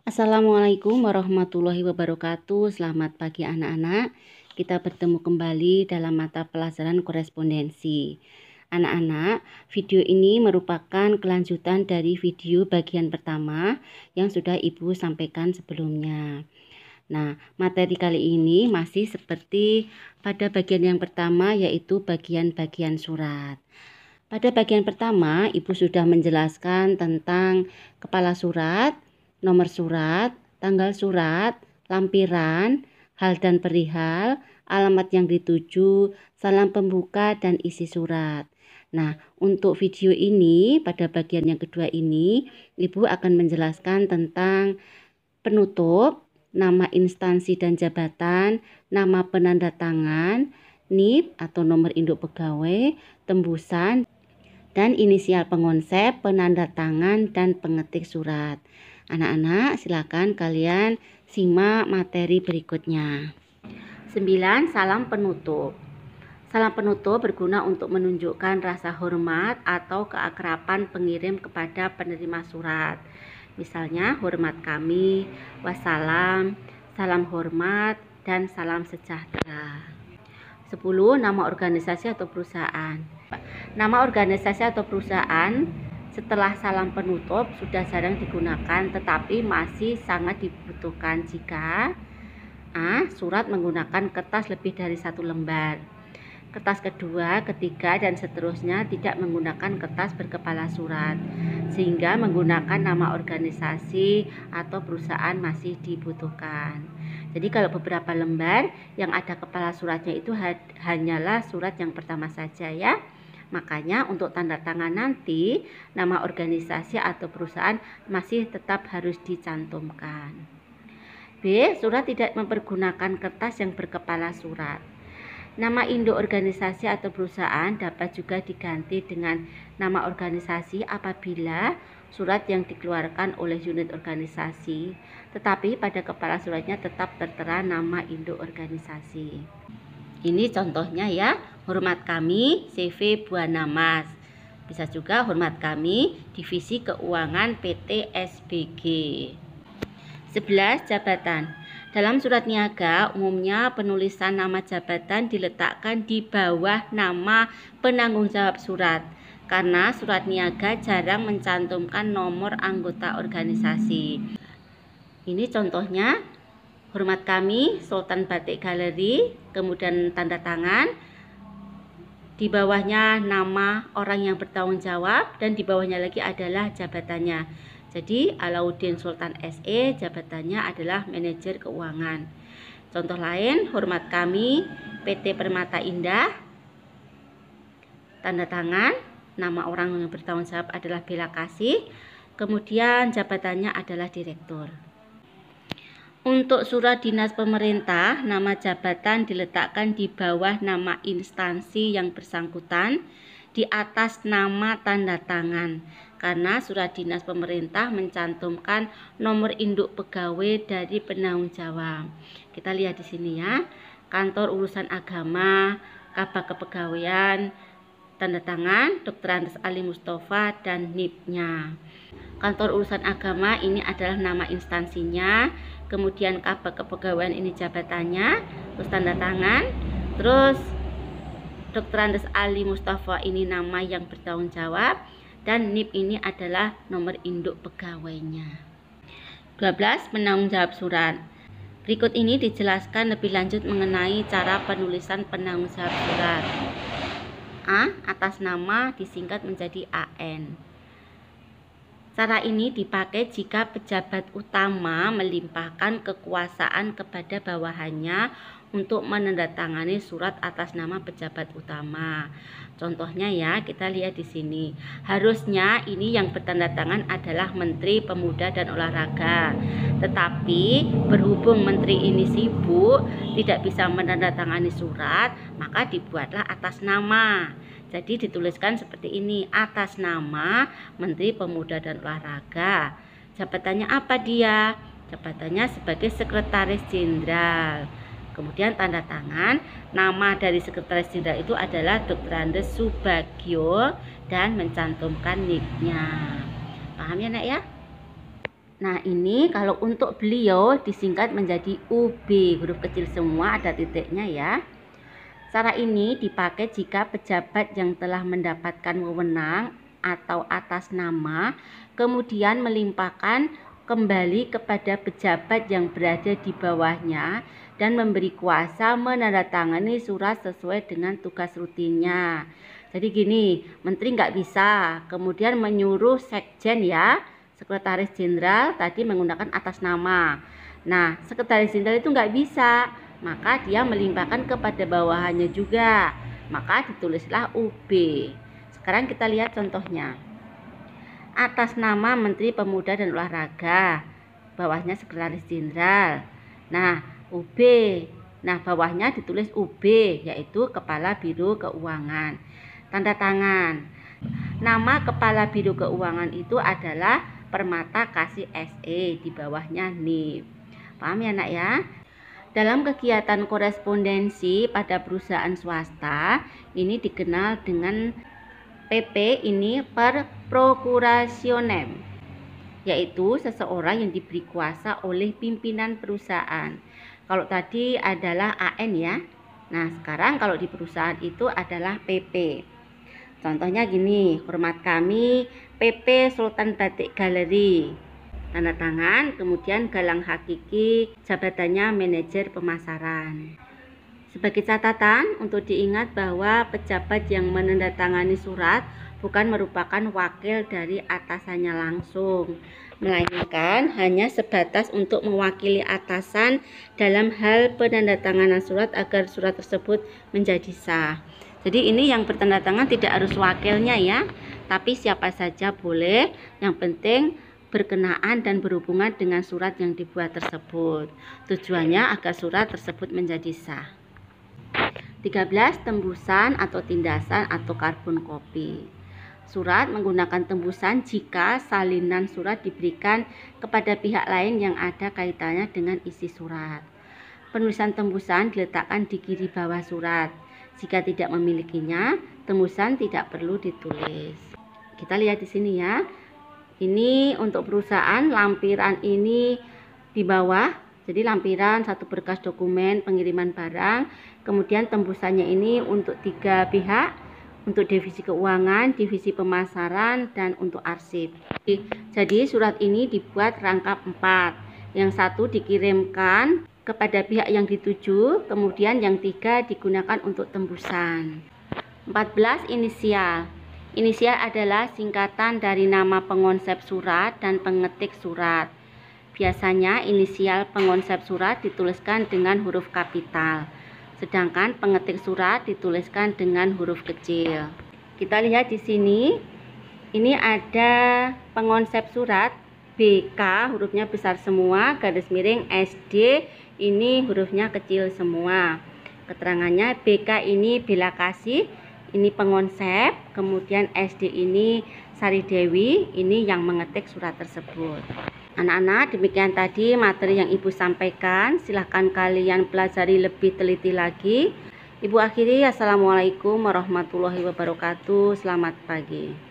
Assalamualaikum warahmatullahi wabarakatuh. Selamat pagi anak-anak. Kita bertemu kembali dalam mata pelajaran korespondensi. Anak-anak, video ini merupakan kelanjutan dari video bagian pertama yang sudah Ibu sampaikan sebelumnya. Nah, materi kali ini masih seperti pada bagian yang pertama, yaitu bagian-bagian surat. Pada bagian pertama, Ibu sudah menjelaskan tentang kepala surat, nomor surat, tanggal surat, lampiran, hal dan perihal, alamat yang dituju, salam pembuka, dan isi surat. Nah, untuk video ini, pada bagian yang kedua ini, Ibu akan menjelaskan tentang penutup, nama instansi dan jabatan, nama penanda tangan, NIP atau nomor induk pegawai, tembusan, dan inisial pengonsep, penanda tangan, dan pengetik surat. Anak-anak, silakan kalian simak materi berikutnya. 9. Salam penutup. Salam penutup berguna untuk menunjukkan rasa hormat atau keakraban pengirim kepada penerima surat. Misalnya, hormat kami, wassalam, salam hormat, dan salam sejahtera. 10. Nama organisasi atau perusahaan. Nama organisasi atau perusahaan setelah salam penutup sudah jarang digunakan, tetapi masih sangat dibutuhkan jika A. Surat menggunakan kertas lebih dari 1 lembar. Kertas kedua, ketiga, dan seterusnya tidak menggunakan kertas berkepala surat, sehingga menggunakan nama organisasi atau perusahaan masih dibutuhkan. Jadi kalau beberapa lembar yang ada kepala suratnya itu hanyalah surat yang pertama saja ya. Makanya untuk tanda tangan nanti nama organisasi atau perusahaan masih tetap harus dicantumkan. B. Surat tidak mempergunakan kertas yang berkepala surat. Nama induk organisasi atau perusahaan dapat juga diganti dengan nama organisasi apabila surat yang dikeluarkan oleh unit organisasi, tetapi pada kepala suratnya tetap tertera nama induk organisasi. Ini contohnya ya, hormat kami CV Buana Mas. Bisa juga hormat kami Divisi Keuangan PT SBG. 11. Jabatan. Dalam surat niaga, umumnya penulisan nama jabatan diletakkan di bawah nama penanggung jawab surat, karena surat niaga jarang mencantumkan nomor anggota organisasi. Ini contohnya, hormat kami Sultan Batik Galeri, kemudian tanda tangan, di bawahnya nama orang yang bertanggung jawab, dan di bawahnya lagi adalah jabatannya. Jadi Alauddin Sultan SE, jabatannya adalah manajer keuangan. Contoh lain, hormat kami PT Permata Indah, tanda tangan, nama orang yang bertanggung jawab adalah Bella Kasih, kemudian jabatannya adalah direktur. Untuk surat dinas pemerintah, nama jabatan diletakkan di bawah nama instansi yang bersangkutan, di atas nama tanda tangan, karena surat dinas pemerintah mencantumkan nomor induk pegawai dari penanggung jawab. Kita lihat di sini ya, kantor urusan agama, kabak kepegawaian, tanda tangan Dr. Andes Ali Mustafa, dan NIP-nya. Kantor urusan agama ini adalah nama instansinya, kemudian kabak kepegawaian ini jabatannya, terus tanda tangan, terus Dr. Andes Ali Mustafa ini nama yang bertanggung jawab, dan NIP ini adalah nomor induk pegawainya. 12. Penanggung jawab surat. Berikut ini dijelaskan lebih lanjut mengenai cara penulisan penanggung jawab surat. A. Atas nama disingkat menjadi AN. Cara ini dipakai jika pejabat utama melimpahkan kekuasaan kepada bawahannya untuk menandatangani surat atas nama pejabat utama. Contohnya ya, kita lihat di sini. Harusnya ini yang bertanda tangan adalah Menteri Pemuda dan Olahraga. Tetapi berhubung menteri ini sibuk, tidak bisa menandatangani surat, maka dibuatlah atas nama. Jadi dituliskan seperti ini, atas nama Menteri Pemuda dan Olahraga. Jabatannya apa dia? Jabatannya sebagai Sekretaris Jenderal. Kemudian tanda tangan, nama dari Sekretaris Jenderal itu adalah Dr. Andes Subagio dan mencantumkan NIP-nya. Paham ya nak ya? Nah, ini kalau untuk beliau disingkat menjadi UB, huruf kecil semua, ada titiknya ya. Cara ini dipakai jika pejabat yang telah mendapatkan wewenang atau atas nama kemudian melimpahkan kembali kepada pejabat yang berada di bawahnya dan memberi kuasa menandatangani surat sesuai dengan tugas rutinnya. Jadi gini, menteri nggak bisa kemudian menyuruh sekjen ya, sekretaris jenderal tadi menggunakan atas nama. Nah, sekretaris jenderal itu nggak bisa, maka dia melimpahkan kepada bawahannya juga, maka ditulislah UB. Sekarang kita lihat contohnya. Atas nama Menteri Pemuda dan Olahraga, bawahnya sekretaris jenderal. Nah, UB. Nah, bawahnya ditulis UB, yaitu Kepala Biro Keuangan. Tanda tangan. Nama Kepala Biro Keuangan itu adalah Permata Kasih SE, di bawahnya NIP. Paham ya, Nak ya? Dalam kegiatan korespondensi pada perusahaan swasta, ini dikenal dengan PP ini per procurationem, yaitu seseorang yang diberi kuasa oleh pimpinan perusahaan. Kalau tadi adalah AN ya. Nah, sekarang kalau di perusahaan itu adalah PP. Contohnya gini, hormat kami PP Sultan Batik Galeri. Tanda tangan, kemudian Galang Hakiki, jabatannya manajer pemasaran. Sebagai catatan, untuk diingat bahwa pejabat yang menandatangani surat bukan merupakan wakil dari atasannya langsung, melainkan hanya sebatas untuk mewakili atasan dalam hal penandatanganan surat agar surat tersebut menjadi sah. Jadi ini yang bertanda tangan tidak harus wakilnya ya, tapi siapa saja boleh, yang penting berkenaan dan berhubungan dengan surat yang dibuat tersebut. Tujuannya agar surat tersebut menjadi sah. 13. Tembusan atau tindasan atau karbon copy. Surat menggunakan tembusan jika salinan surat diberikan kepada pihak lain yang ada kaitannya dengan isi surat. Penulisan tembusan diletakkan di kiri bawah surat. Jika tidak memilikinya, tembusan tidak perlu ditulis. Kita lihat di sini ya. Ini untuk perusahaan, lampiran ini di bawah. Jadi lampiran satu berkas dokumen pengiriman barang. Kemudian tembusannya ini untuk 3 pihak, untuk divisi keuangan, divisi pemasaran, dan untuk arsip. Jadi surat ini dibuat rangkap 4. Yang satu dikirimkan kepada pihak yang dituju, kemudian yang 3 digunakan untuk tembusan. 14. Inisial. Inisial adalah singkatan dari nama pengonsep surat dan pengetik surat. Biasanya inisial pengonsep surat dituliskan dengan huruf kapital, sedangkan pengetik surat dituliskan dengan huruf kecil. Kita lihat di sini, ini ada pengonsep surat BK, hurufnya besar semua, garis miring SD, ini hurufnya kecil semua. Keterangannya BK ini Bella Kasih, ini pengonsep, kemudian SD ini Sari Dewi, ini yang mengetik surat tersebut. Anak-anak, demikian tadi materi yang Ibu sampaikan. Silahkan kalian pelajari lebih teliti lagi. Ibu akhiri, Assalamualaikum warahmatullahi wabarakatuh. Selamat pagi.